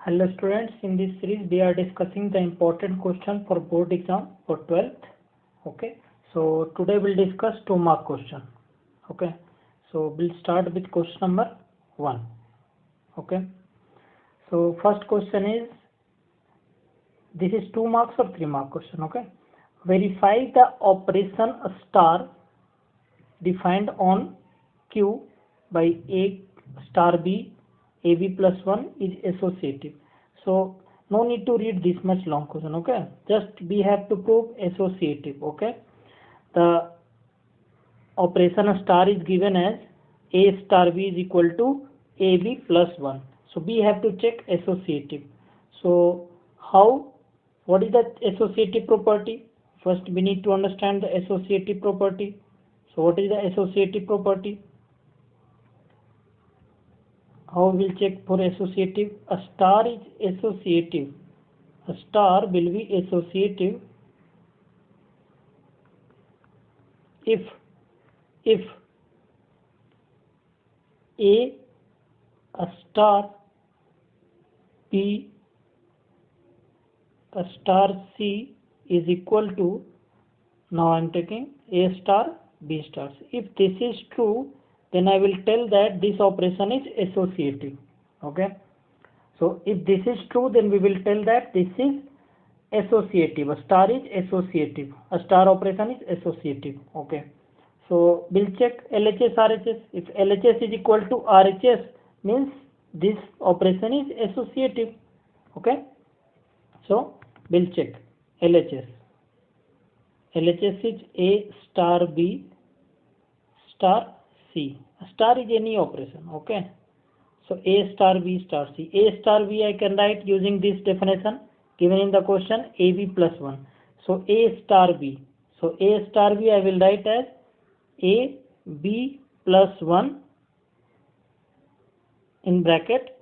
Hello students, in this series we are discussing the important question for board exam for 12th. Okay, so today we'll discuss 2-mark question. Okay, so we'll start with question number 1. Okay, so first question is, this is 2 marks or 3 mark question. Okay, verify the operation star defined on Q by A star B AB plus 1 is associative. So no need to read this much long question. Okay, just we have to prove associative. Okay, the operation star is given as A star B is equal to AB plus 1. So we have to check associative. So what is the associative property? First we need to understand the associative property. So what is the associative property? How we will check for associative? A star is associative. A star will be associative if A star B a star C is equal to, now I am taking A star B star C. If this is true, then I will tell that this operation is associative. Okay, so if this is true, then we will tell that this is associative. A star is associative. A star operation is associative. Okay, so we'll check LHS RHS. If LHS is equal to RHS, means this operation is associative. Okay, so we'll check LHS. LHS is A star B star C. A star is any operation. Okay, so A star B star C. A star B I can write using this definition given in the question, AB plus 1. So A star B. So A star B I will write as A B plus 1 in bracket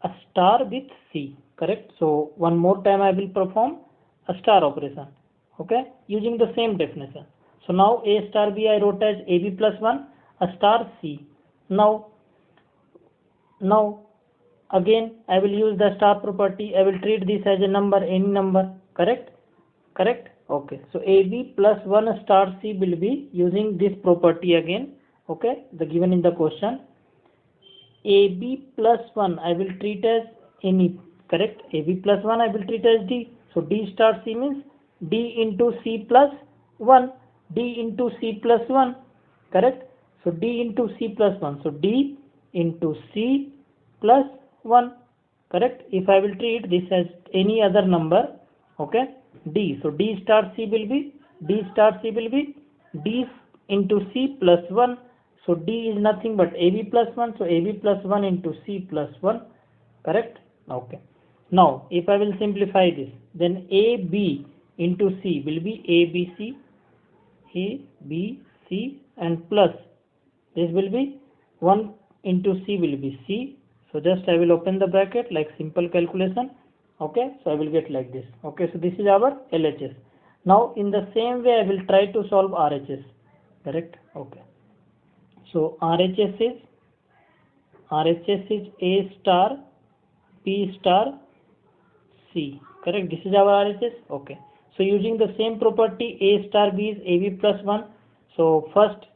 a star with C. Correct. So one more time I will perform a star operation. Okay, using the same definition. So now A star B I wrote as AB plus 1 a star C. Now again I will use the star property. I will treat this as a number, any number. Correct. Okay, so AB plus 1 star C will be using this property again. Okay, the given in the question. AB plus 1 I will treat as any. Correct. AB plus 1 I will treat as D. So D star C means D into C plus 1. D into C plus 1. Correct. So D into C plus 1. So D into C plus 1. Correct. If I will treat this as any other number, okay, D. So D star C will be D into C plus 1. So D is nothing but AB plus 1. So AB plus 1 into C plus 1. Correct. Okay. Now if I will simplify this, then AB into C will be ABC and plus this will be 1 into C will be C. So just I will open the bracket like simple calculation. Okay, so I will get like this. Okay, so this is our LHS. Now in the same way I will try to solve RHS. Correct. Okay, so RHS is A star B star C. Correct. This is our RHS. Okay, so using the same property, A star B is AB plus 1. So first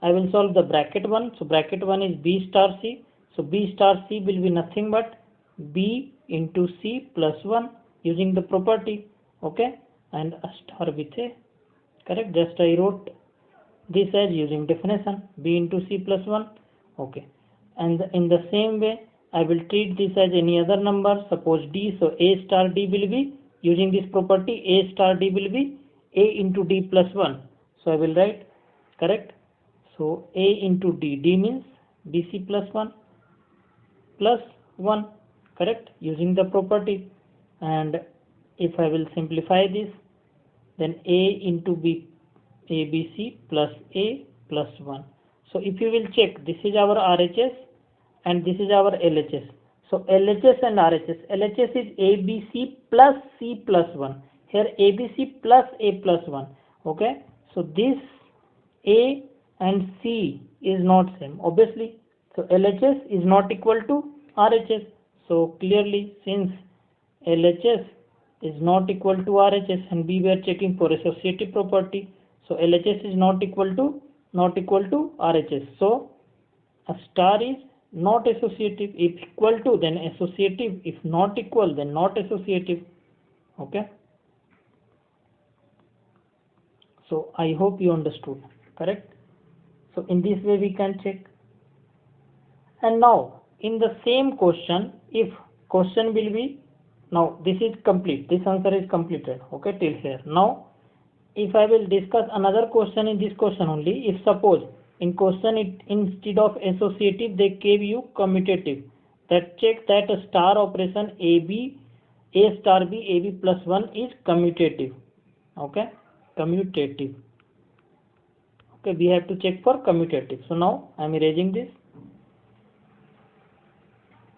I will solve the bracket 1. So bracket 1 is B star C. So B star C will be nothing but B into C plus 1 using the property. Okay, and a star with A. Correct. Just I wrote this as using definition, B into C plus 1. Okay, and in the same way I will treat this as any other number, suppose D. So A star D will be using this property, A star D will be A into D plus 1. So I will write, correct. So A into D, D means BC plus 1 plus 1. Correct, using the property. And if I will simplify this, then A into B ABC plus A plus 1. So if you will check, this is our RHS and this is our LHS. So LHS and RHS. LHS is ABC plus C plus 1. Here ABC plus A plus 1. Okay, so this A and C is not same, obviously. So LHS is not equal to RHS. So clearly, since LHS is not equal to RHS and we were checking for associative property, so LHS is not equal to RHS. So a star is not associative. If equal to, then associative. If not equal, then not associative. Okay. So I hope you understood. Correct. So in this way we can check. And now in the same question, if question will be, now this is complete, this answer is completed, okay, till here. Now if I will discuss another question in this question only, if suppose in question instead of associative they gave you commutative, that check that a star operation A star B AB plus 1 is commutative. Okay, commutative. Okay, we have to check for commutative. So now I am erasing this.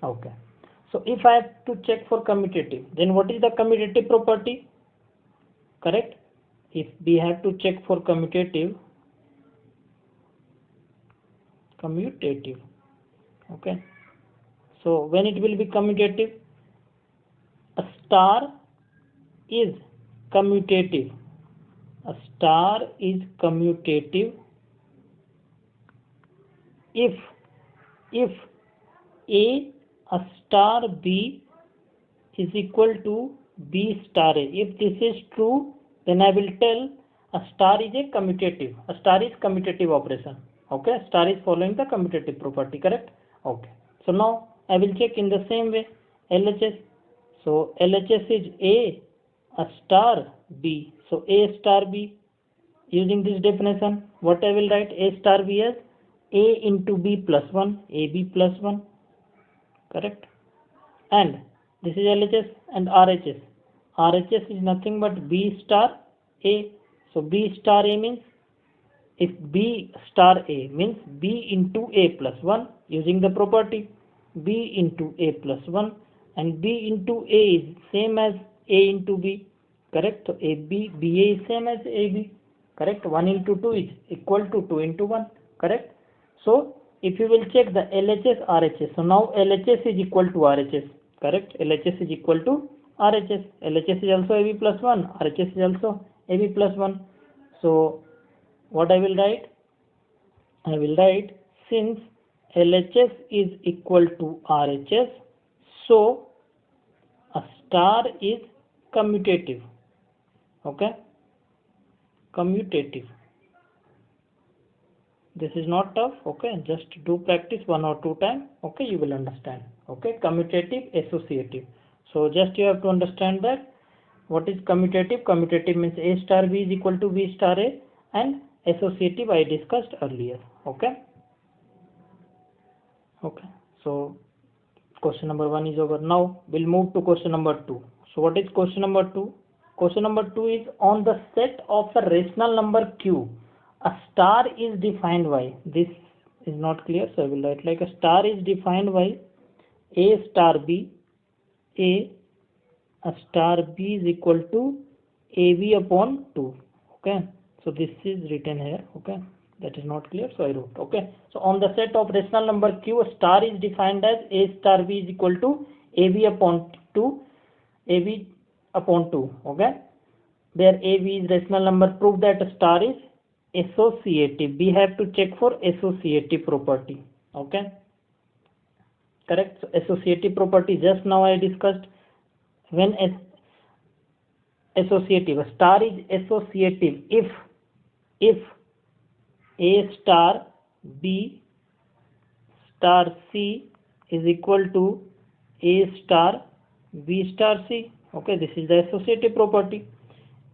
Okay, so if I have to check for commutative, then what is the commutative property? Correct. If we have to check for commutative, okay, so when it will be commutative, a star is commutative. A star is commutative if a star B is equal to B star A. If this is true, then I will tell a star is a commutative. A star is commutative operation. Okay, star is following the commutative property, correct? Okay. So now I will check in the same way LHS. So LHS is A star B. So A star B, using this definition, what I will write? A star B as A into B plus 1, AB plus 1, correct? And this is LHS and RHS. RHS is nothing but B star A. So B star A means, if B star A means B into A plus 1, using the property B into A plus 1, and B into A is same as A into B, correct? So BA is same as AB, correct? 1 into 2 is equal to 2 into 1, correct? So if you will check the LHS RHS, so now LHS is equal to RHS, correct? LHS is equal to RHS. LHS is also AB plus 1, RHS is also AB plus 1. So what I will write? I will write, since LHS is equal to RHS, so a star is commutative. Okay, commutative. This is not tough. Okay, just do practice 1 or 2 times. Okay, you will understand. Okay, commutative, associative. So just you have to understand that what is commutative. Commutative means A star B is equal to B star A, and associative I discussed earlier. Okay. Okay, so question number 1 is over. Now we'll move to question number 2. So what is question number 2? Question number 2 is, on the set of a rational number Q, a star is defined by, this is not clear, so I will write like a star is defined by A star B, a star B is equal to AB upon 2. Okay, so this is written here. Okay, that is not clear, so I wrote. Okay, so on the set of rational number Q, a star is defined as A star B is equal to AB upon 2, AB upon 2. Okay, there AB is rational number. Prove that a star is associative. We have to check for associative property. Okay, correct. So associative property just now I discussed. When associative, a star is associative if A star B star C is equal to A star B star C. Okay, this is the associative property.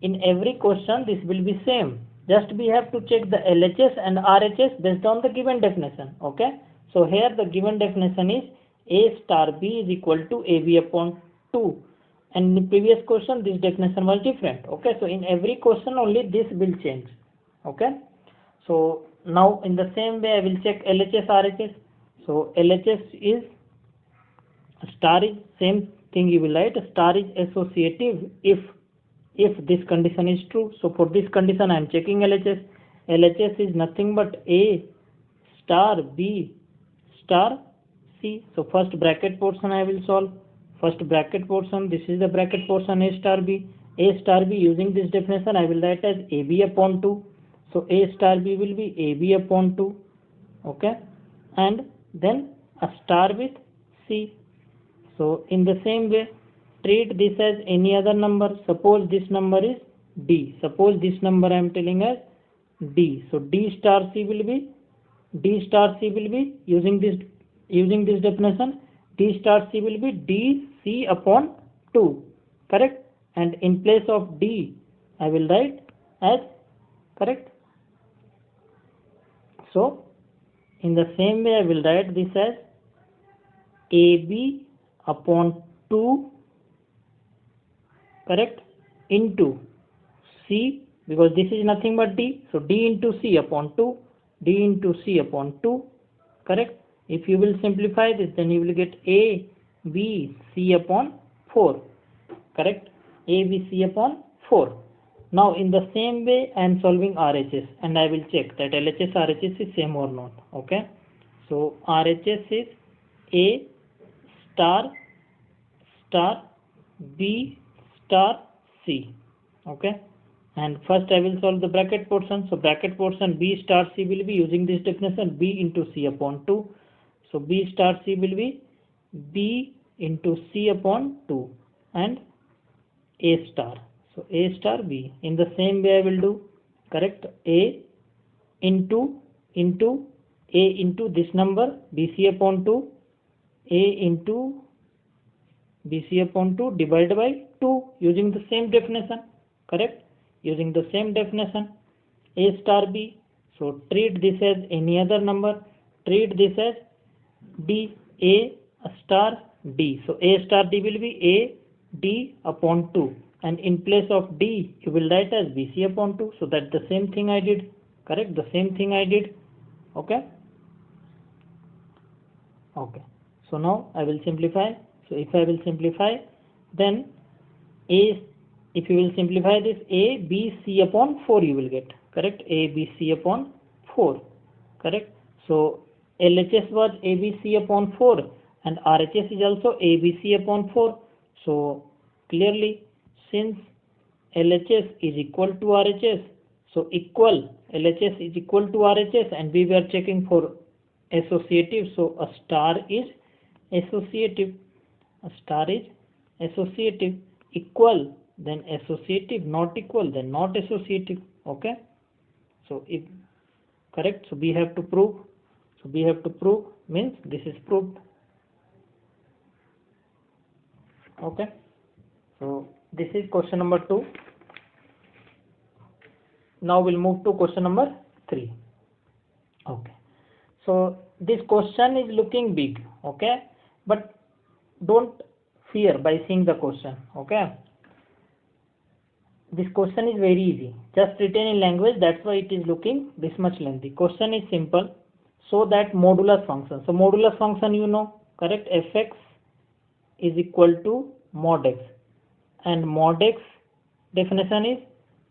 In every question this will be same. Just we have to check the LHS and RHS based on the given definition. Okay, so here the given definition is A star B is equal to AB upon 2. And in the previous question this definition was different. Okay, so in every question only this will change. Okay, so now in the same way I will check LHS RHS. So LHS is, star is same thing you will write, star is associative if this condition is true. So for this condition I am checking LHS. LHS is nothing but A star B star C. So first bracket portion I will solve. First bracket portion, this is the bracket portion A star B. A star B, using this definition I will write as AB upon 2. So A star B will be AB upon 2. Okay, and then a star with C. So in the same way, treat this as any other number. Suppose this number is D. Suppose this number I am telling as D. So D star C will be using this definition. D star C will be D C upon 2. Correct? And in place of D I will write as, correct? So in the same way I will write this as AB upon 2, correct, into C, because this is nothing but D. So D into C upon 2, D into C upon 2, correct. If you will simplify this, then you will get A B C upon 4, correct, A B C upon 4. Now in the same way I am solving RHS, and I will check that LHS RHS is same or not. Okay, so RHS is A star B star C. Okay, and first I will solve the bracket portion. So bracket portion B star C will be, using this definition, B into C upon 2. So B star C will be B into C upon 2 and A star. So A star B. In the same way I will do, correct, A into this number BC upon 2, A into BC upon 2 divided by 2, using the same definition, correct, using the same definition. A star B. So treat this as any other number. Treat this as D, A star D. So A star D will be A D upon 2, and in place of D you will write as BC upon 2. So that's the same thing I did, correct, the same thing I did. Okay, so now I will simplify. So if I will simplify, then if you will simplify this, A B C upon 4 you will get, correct, A B C upon 4, correct. So LHS was ABC upon 4 and RHS is also ABC upon 4. So clearly, since LHS is equal to RHS, so LHS is equal to RHS, and we were checking for associative. So a star is associative. A star is associative. Equal, then associative. Not equal, then not associative. Okay. So if correct, so we have to prove. So we have to prove means this is proved. Okay. So this is question number 2. Now we'll move to question number 3. Okay. So this question is looking big. Okay. But don't fear by seeing the question. Okay. This question is very easy. Just written in language. That's why it is looking this much lengthy. Question is simple. So that modulus function. So modulus function you know, correct? Fx is equal to mod x, and mod x definition is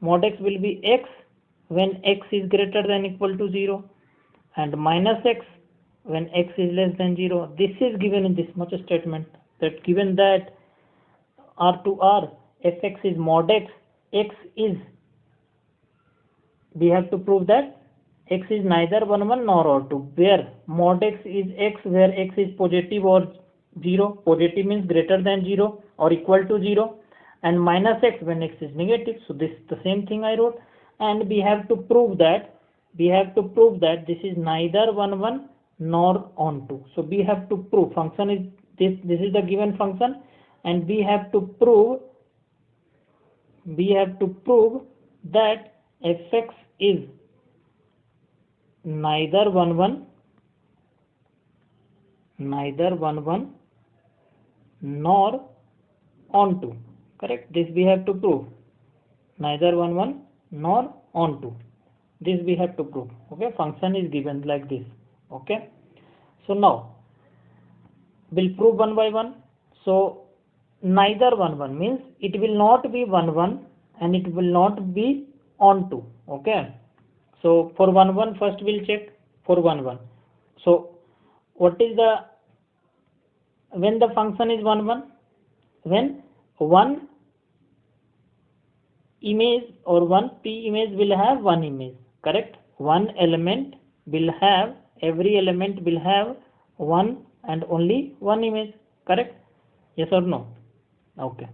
mod x will be x when x is greater than equal to 0, and minus x when x is less than 0. This is given in this much statement, that given that R to R fx is mod x, x is, we have to prove that x is neither 1 1 nor or 2, where mod x is x where x is positive or 0, positive means greater than 0 or equal to 0, and minus x when x is negative. So this is the same thing I wrote, and we have to prove that this is neither 1 1 nor on 2. So we have to prove function is this is the given function, and we have to prove that fx is neither 1 1 nor on 2, correct. This we have to prove, neither 1 1 nor on 2. This we have to prove. Okay, function is given like this. Okay, so now we'll prove one by one. So neither 1 1 means it will not be 1 1 and it will not be on 2. Okay, so for 1 1 first we'll check for 1 1. So what is the when the function is 1 1, when one image or one P image will have one image, correct? One element will have, every element will have one and only one image, correct? Yes or no? Okay.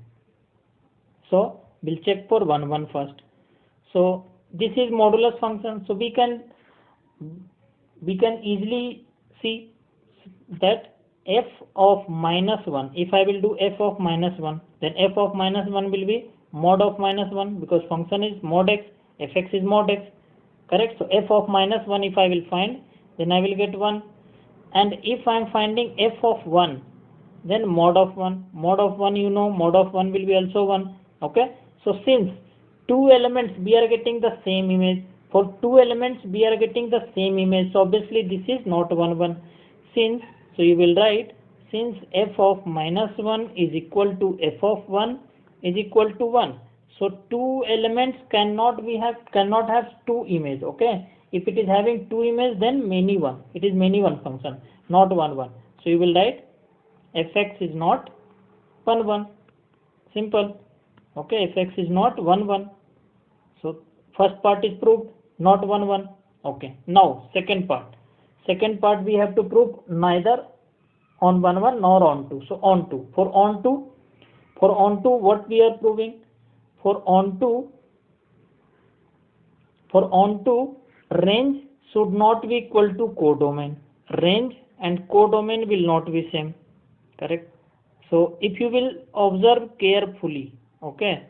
So we'll check for 1 1 first. So this is modulus function. So we can easily see that f of minus 1, if I will do f of minus 1, then f of minus 1 will be mod of minus 1, because function is mod x, fx is mod x, correct? So f of minus 1 if I will find, then I will get 1. And if I am finding f of 1, then mod of 1, mod of 1, you know, mod of 1 will be also 1, okay? So since two elements we are getting the same image, for two elements we are getting the same image, so obviously this is not 1 1. Since, so you will write, since f of minus 1 is equal to f of 1 is equal to 1, so two elements cannot have two images, okay? If it is having two images, then many one, it is many one function, not 1 1. So you will write fx is not 1 1, simple, okay? Fx is not 1 1. So first part is proved, not 1 1. Okay. Now second part we have to prove neither on 1 1 nor on 2. So on 2, for on 2 what we are proving? For on 2 range should not be equal to codomain. Range and codomain will not be same, correct? So if you will observe carefully, okay,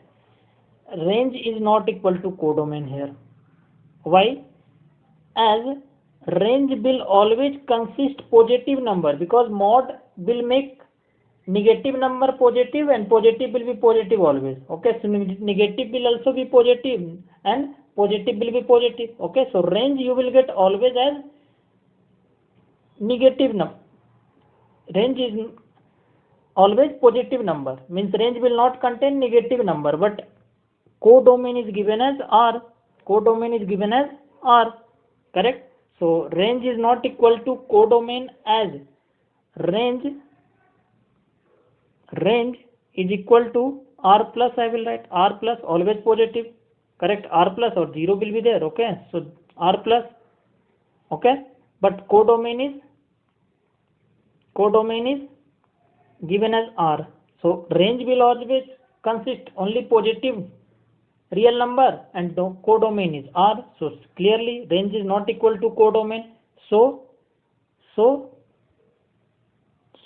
range is not equal to codomain here. Why? As range will always consist positive number, because mod will make negative number positive and positive will be positive always, okay? So negative will also be positive and positive will be positive, okay? So range you will get always as negative number. Range is always positive number, means range will not contain negative number, but codomain is given as R. Codomain is given as R, correct? So range is not equal to codomain, as range is equal to R plus, I will write R plus, always positive, correct? R plus or 0 will be there, okay? So R plus, okay? But codomain is given as R. So range will always consist only positive real number and codomain is R. So clearly range is not equal to codomain. So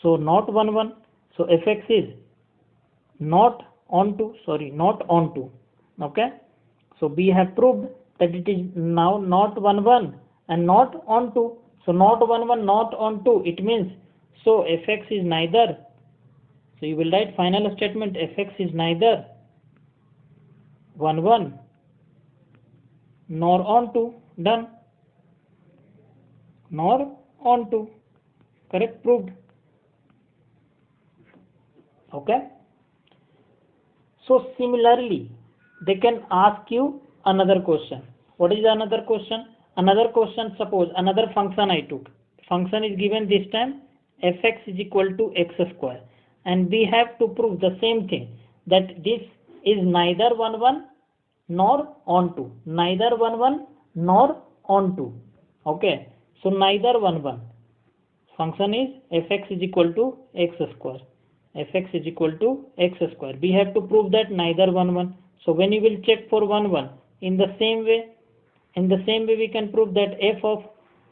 not 1 1. So fx is not onto, okay? So we have proved that it is now not 1 1 and not onto. So not 1 1, not onto, it means, so fx is neither, so you will write final statement, fx is neither 1 1 nor onto, done, nor onto, correct, proved, okay? So similarly they can ask you another question. What is another question? Another question, suppose another function I took, function is given this time fx is equal to x square, and we have to prove the same thing, that this is neither 1 1 nor onto, neither 1 1 nor onto, okay? So neither 1 1, function is fx is equal to x square, fx is equal to x square. We have to prove that neither 1 1. So when you will check for 1 1, in the same way we can prove that f of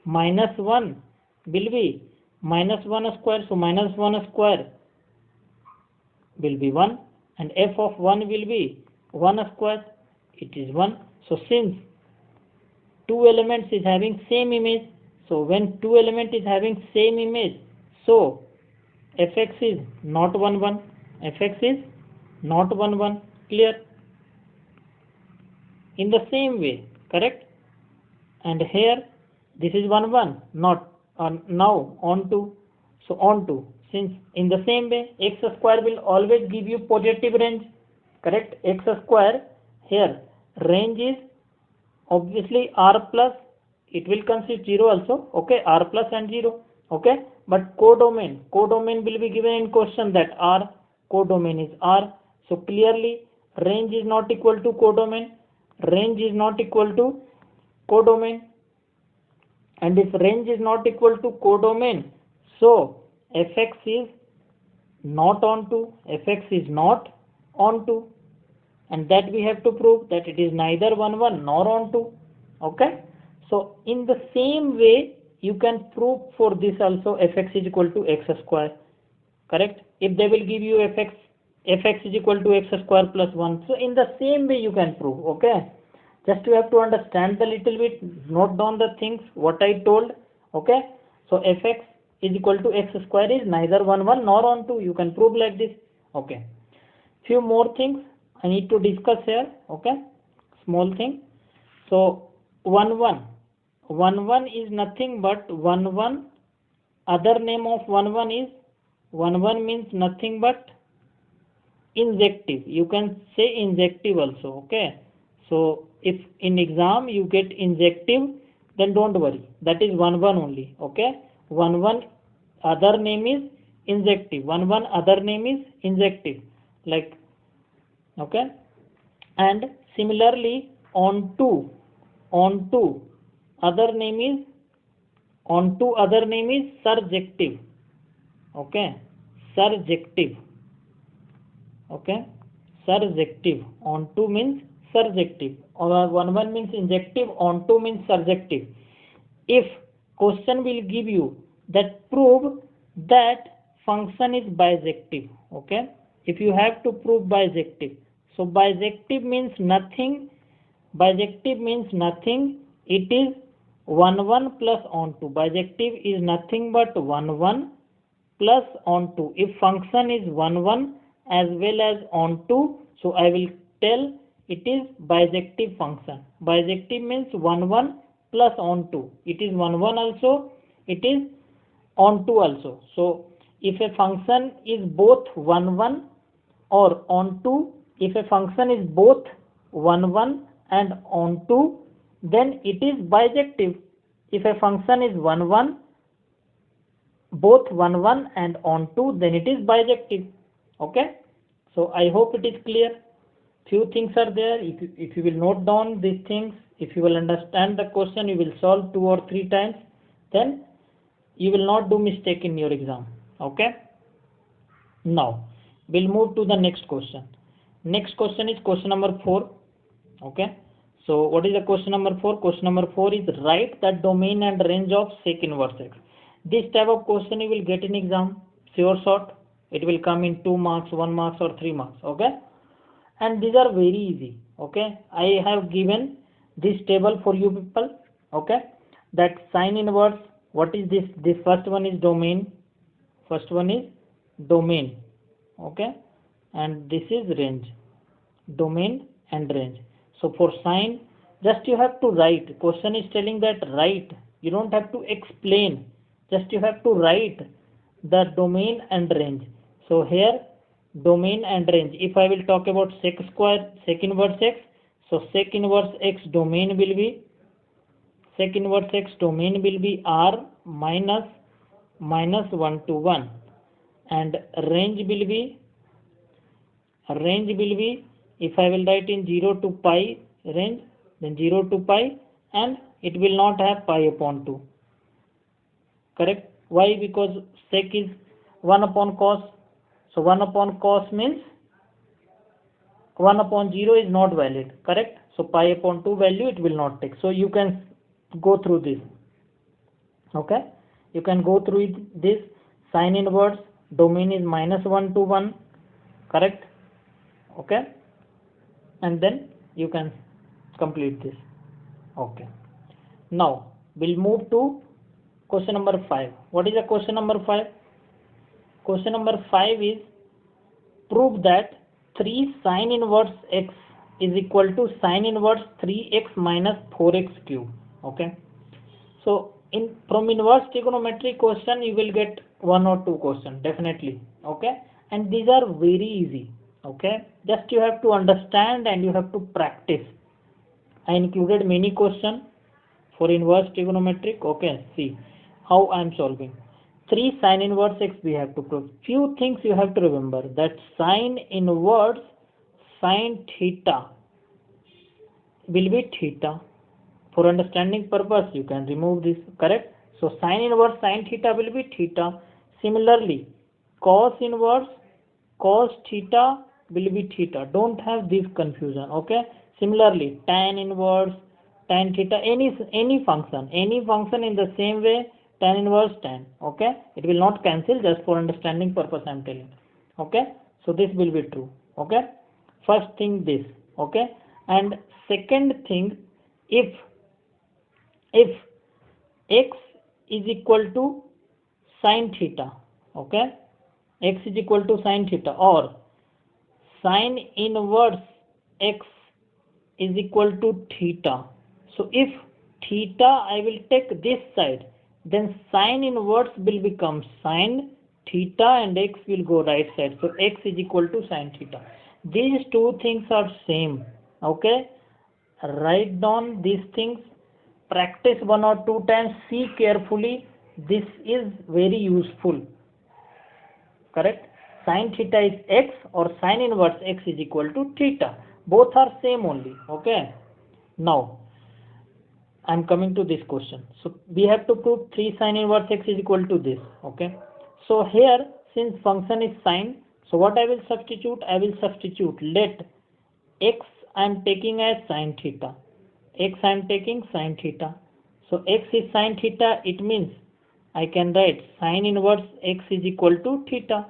minus 1 will be minus 1 square. So minus 1 square will be 1 and f of 1 will be 1 square, it is 1. So since two elements is having same image, so when two element is having same image, so fx is not 1 1, fx is not 1 1, clear? In the same way, correct? And here this is 1 1, not now onto. So onto, since in the same way x square will always give you positive range, correct? X square, here range is obviously R plus, it will consist 0 also, okay? R plus and 0, okay? but codomain will be given in question that R, codomain is R. So clearly range is not equal to codomain, range is not equal to codomain, and if range is not equal to codomain, so fx is not onto, fx is not onto, and that we have to prove that it is neither 1 1 nor onto. Okay, so in the same way you can prove for this also fx is equal to x square. Correct? If they will give you fx is equal to x square plus 1, so in the same way you can prove. Okay, just you have to understand the little bit, note down the things what I told. Okay, so fx is equal to x square is neither 1 1 nor onto, you can prove like this. Okay, few more things I need to discuss here. Okay, small thing. So 1 1 is nothing but 1 1, other name of 1 1 is 1 1 means nothing but injective, you can say injective also. Okay, so if in exam you get injective, then don't worry, that is 1 1 only. Okay, 1 1 other name is injective, 1 1 other name is injective, like. Okay, and similarly onto other name is surjective. Okay, surjective. Okay, surjective, onto means surjective, or 1 1 means injective, onto means surjective. If question will give you that prove that function is bijective. Okay, if you have to prove bijective, so bijective means nothing, it is 1 1 plus onto, bijective is nothing but 1 1 plus onto. If function is 1 1 as well as onto, so I will tell it is bijective function. Bijective means 1 1 plus onto, it is 1 1 also, it is onto also. So if a function is both 1 1 or onto, if a function is both 1 1 and onto, then it is bijective. If a function is 1 1, both 1 1 and onto, then it is bijective. Okay, so I hope it is clear. Few things are there. If you will note down these things, if you will understand the question, you will solve 2 or 3 times, then you will not do mistake in your exam. Okay, now we'll move to the next question. Next question is question number 4. Okay, so what is the question number 4? Question number 4 is write the domain and range of sec inverse x. This type of question you will get in exam, sure shot. It will come in 2 marks, 1 marks or 3 marks. Okay, and these are very easy. Okay, I have given this table for you people. Okay, that sine inverse, what is this? This first one is domain. Okay, and this is range, domain and range. So for sine, just you have to write. Question is telling that write. You don't have to explain. Just you have to write the domain and range. So here domain and range. If I will talk about sec square, sec inverse x, so sec inverse x domain will be r minus 1 to 1, and range will be, if I will write in 0 to pi range, then 0 to pi, and it will not have pi upon 2. Correct? Why? Because sec is 1 upon cos. So 1 upon cos means 1 upon 0 is not valid. Correct? So pi upon 2 value it will not take. So you can go through this. Okay, you can go through this. Sine inverse domain is minus 1 to 1. Correct? Okay, and then you can complete this. Okay, now we'll move to question number 5. What is the question number 5? Question number 5 is prove that 3 sine inverse x is equal to sine inverse 3x minus 4x cube. Okay, so from inverse trigonometry question you will get 1 or 2 questions definitely. Okay, and these are very easy. Okay, just you have to understand and you have to practice. I included many questions for inverse trigonometric. Okay, see how I am solving. 3 sine inverse x we have to prove. Few things you have to remember, that sine inverse sine theta will be theta. For understanding purpose, you can remove this, correct? So sine inverse sine theta will be theta. Similarly, cos inverse cos theta will be theta. Don't have this confusion, okay? Similarly, tan inverse tan theta, any function in the same way, tan inverse tan, okay? It will not cancel, just for understanding purpose I am telling, okay? So this will be true, okay? First thing this, okay? And second thing, if x is equal to sine theta, okay? X is equal to sine theta, or sine inverse x is equal to theta. So if theta I will take this side, then sine inverse will become sine theta and x will go right side. So x is equal to sine theta. These two things are same, okay? Write down these things, practice 1 or 2 times, see carefully. This is very useful, correct? Sine theta is x or sine inverse x is equal to theta. Both are same only, okay? Now I am coming to this question. So we have to prove 3 sine inverse x is equal to this, okay? So here, since function is sine, so what I will substitute? I will substitute, let x I am taking as sine theta. X I am taking sine theta. So x is sine theta, it means I can write sine inverse x is equal to theta.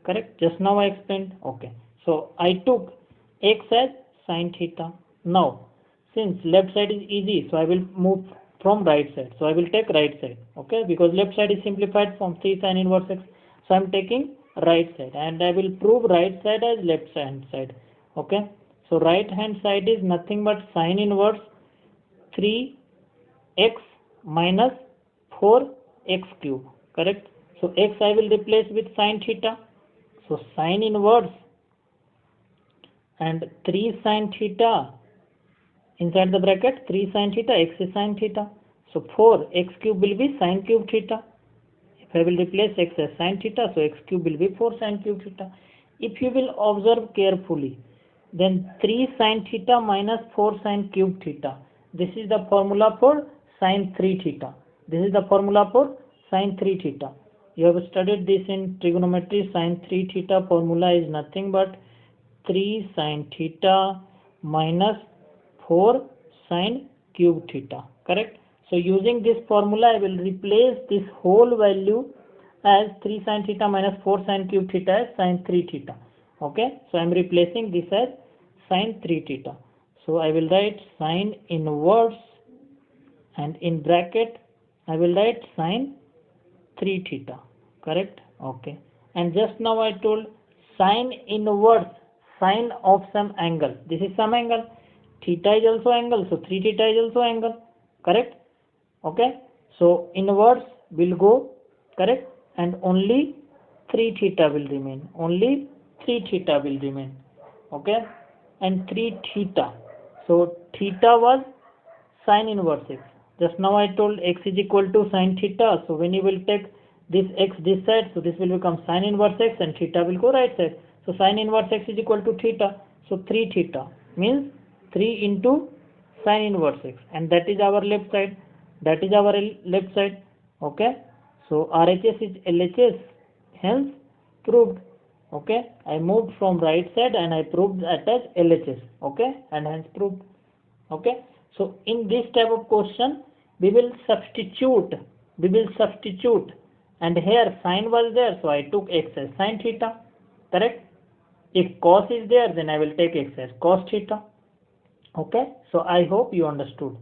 Correct? Just now I explained. Okay. So I took x as sine theta. Now, since left side is easy, so I will move from right side. So I will take right side. Okay, because left side is simplified from 3 sine inverse x. So I am taking right side, and I will prove right side as left hand side. Okay. So right hand side is nothing but sine inverse 3x minus 4x cube. Correct. So x I will replace with sine theta. So sine inverse and 3 sine theta, inside the bracket 3 sine theta, x is sine theta. So 4x cube will be sine cube theta. If I will replace x as sine theta, so x cube will be 4 sine cube theta. If you will observe carefully, then 3 sine theta minus 4 sine cube theta. This is the formula for sine 3 theta. This is the formula for sine 3 theta. You have studied this in trigonometry. Sine 3 theta formula is nothing but 3 sine theta minus 4 sine cube theta. Correct? So using this formula, I will replace this whole value as 3 sine theta minus 4 sine cube theta as sine 3 theta. Okay? So I am replacing this as sine 3 theta. So I will write sine inverse, and in bracket I will write sine 3 theta. Correct? Okay. And just now I told sine inverse sine of some angle. This is some angle. Theta is also angle. So 3 theta is also angle. Correct? Okay. So inverse will go. Correct? And only 3 theta will remain. Only 3 theta will remain. Okay. And 3 theta. So theta was sine inverse x. Just now I told x is equal to sine theta. So when you will take this x this side, so this will become sine inverse x and theta will go right side. So sine inverse x is equal to theta. So 3 theta means 3 into sine inverse x, and that is our left side. That is our left side. Okay. So RHS is LHS, hence proved. Okay. I moved from right side and I proved that as LHS. Okay. And hence proved. Okay. So in this type of question, we will substitute. And here sine was there, so I took x as sine theta. Correct? If cos is there, then I will take x as cos theta. Okay? So I hope you understood.